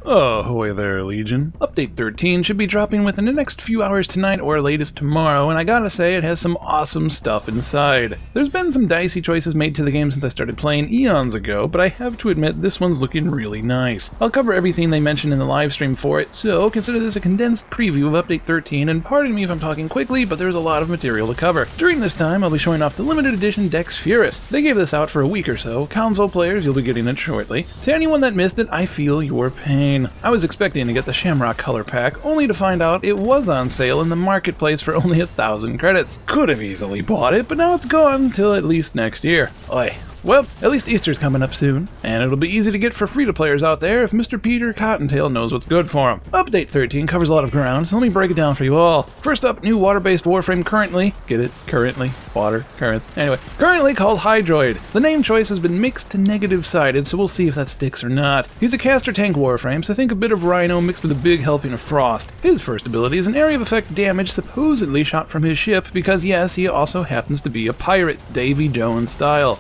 Ahoy there, Legion. Update 13 should be dropping within the next few hours tonight or latest tomorrow, and I gotta say it has some awesome stuff inside. There's been some dicey choices made to the game since I started playing eons ago, but I have to admit this one's looking really nice. I'll cover everything they mentioned in the live stream for it, so consider this a condensed preview of Update 13, and pardon me if I'm talking quickly, but there's a lot of material to cover. During this time, I'll be showing off the limited edition Dex Furis. They gave this out for a week or so. Console players, you'll be getting it shortly. To anyone that missed it, I feel your pain. I was expecting to get the Shamrock color pack, only to find out it was on sale in the marketplace for only 1,000 credits. Could have easily bought it, but now it's gone until at least next year. Oi. Well, at least Easter's coming up soon, and it'll be easy to get for free-to-players out there if Mr. Peter Cottontail knows what's good for him. Update 13 covers a lot of ground, so let me break it down for you all. First up, new water-based Warframe currently, get it? Currently? Water? Current? Anyway, currently called Hydroid. The name choice has been mixed to negative-sided, so we'll see if that sticks or not. He's a caster tank Warframe, so think a bit of Rhino mixed with a big helping of Frost. His first ability is an area of effect damage supposedly shot from his ship, because yes, he also happens to be a pirate, Davy Jones style.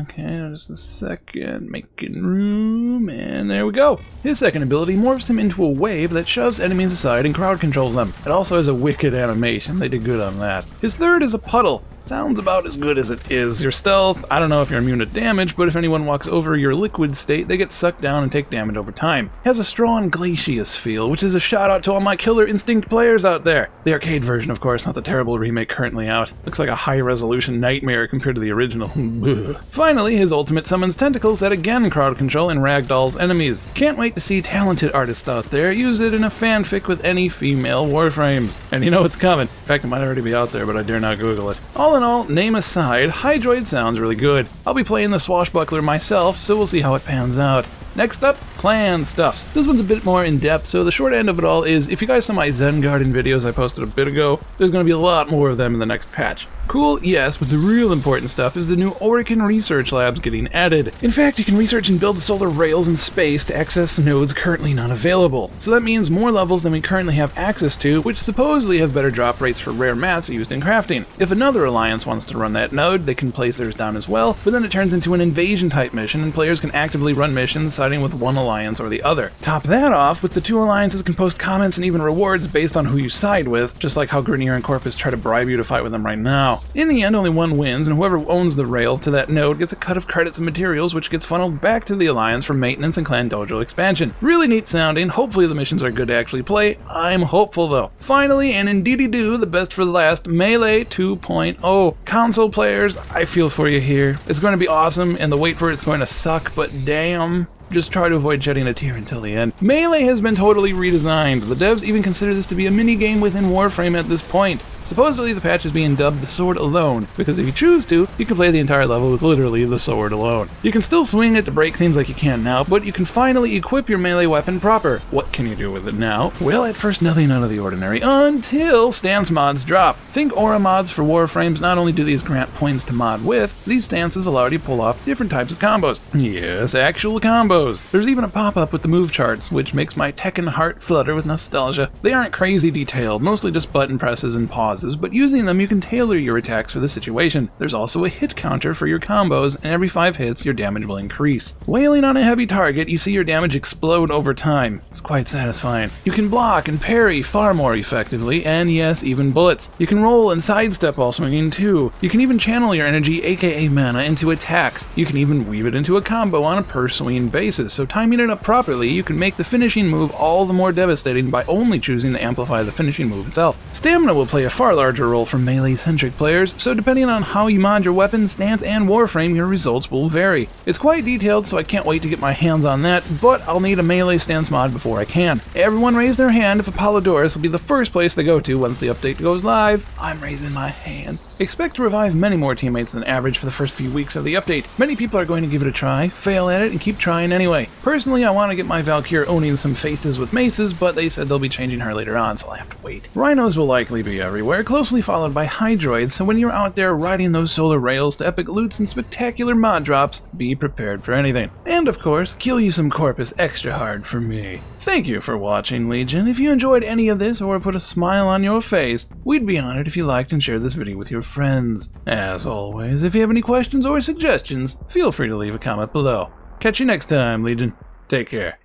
Okay, just a second, making room, and there we go. His second ability morphs him into a wave that shoves enemies aside and crowd controls them. It also has a wicked animation, they did good on that. His third is a puddle. Sounds about as good as it is. Your stealth, I don't know if you're immune to damage, but if anyone walks over your liquid state, they get sucked down and take damage over time. It has a strong glacious feel, which is a shout out to all my Killer Instinct players out there. The arcade version, of course, not the terrible remake currently out. Looks like a high-resolution nightmare compared to the original. Finally, his ultimate summons tentacles that again crowd control and ragdolls enemies. Can't wait to see talented artists out there use it in a fanfic with any female Warframes. And you know it's coming. In fact, it might already be out there, but I dare not Google it. All in all, name aside, Hydroid sounds really good. I'll be playing the Swashbuckler myself, so we'll see how it pans out. Next up, clan stuffs. This one's a bit more in-depth, so the short end of it all is, if you guys saw my Zen Garden videos I posted a bit ago, there's going to be a lot more of them in the next patch. Cool, yes, but the real important stuff is the new Oricon research labs getting added. In fact, you can research and build solar rails in space to access nodes currently not available. So that means more levels than we currently have access to, which supposedly have better drop rates for rare mats used in crafting. If another alliance wants to run that node, they can place theirs down as well, but then it turns into an invasion type mission and players can actively run missions siding with one alliance or the other. Top that off with the two alliances can post comments and even rewards based on who you side with, just like how Grenier and Corpus try to bribe you to fight with them right now. In the end, only one wins, and whoever owns the rail to that node gets a cut of credits and materials, which gets funneled back to the alliance for maintenance and clan dojo expansion. Really neat sounding. Hopefully the missions are good to actually play. I'm hopeful though. Finally, and indeedy-do, the best for the last, Melee 2.0. Console players, I feel for you here. It's going to be awesome, and the wait for it's going to suck, but damn. Just try to avoid shedding a tear until the end. Melee has been totally redesigned. The devs even consider this to be a mini-game within Warframe at this point. Supposedly the patch is being dubbed the sword alone, because if you choose to, you can play the entire level with literally the sword alone. You can still swing it to break things like you can now, but you can finally equip your melee weapon proper. What can you do with it now? Well, at first nothing out of the ordinary, until stance mods drop. Think aura mods for Warframes. Not only do these grant points to mod with, these stances allow you to pull off different types of combos. Yes, actual combos. There's even a pop-up with the move charts, which makes my Tekken heart flutter with nostalgia. They aren't crazy detailed, mostly just button presses and pauses, but using them you can tailor your attacks for the situation. There's also a hit counter for your combos, and every 5 hits your damage will increase. Wailing on a heavy target, you see your damage explode over time. It's quite satisfying. You can block and parry far more effectively, and yes, even bullets. You can roll and sidestep while swinging too. You can even channel your energy, aka mana, into attacks. You can even weave it into a combo on a per swing basis, so timing it up properly, you can make the finishing move all the more devastating by only choosing to amplify the finishing move itself. Stamina will play a far larger role for melee-centric players, so depending on how you mod your weapon, stance, and Warframe, your results will vary. It's quite detailed, so I can't wait to get my hands on that, but I'll need a melee stance mod before I can. Everyone raise their hand if Apollodorus will be the first place they go to once the update goes live. I'm raising my hand. Expect to revive many more teammates than average for the first few weeks of the update. Many people are going to give it a try, fail at it, and keep trying anyway. Personally, I want to get my Valkyr owning some faces with maces, but they said they'll be changing her later on, so I'll have to wait. Rhinos will likely be everywhere, closely followed by Hydroids, so when you're out there riding those solar rails to epic loots and spectacular mod drops, be prepared for anything. And of course, kill you some Corpus extra hard for me. Thank you for watching, Legion. If you enjoyed any of this or put a smile on your face, we'd be honored if you liked and shared this video with your friends. As always, if you have any questions or suggestions, feel free to leave a comment below. Catch you next time, Legion. Take care.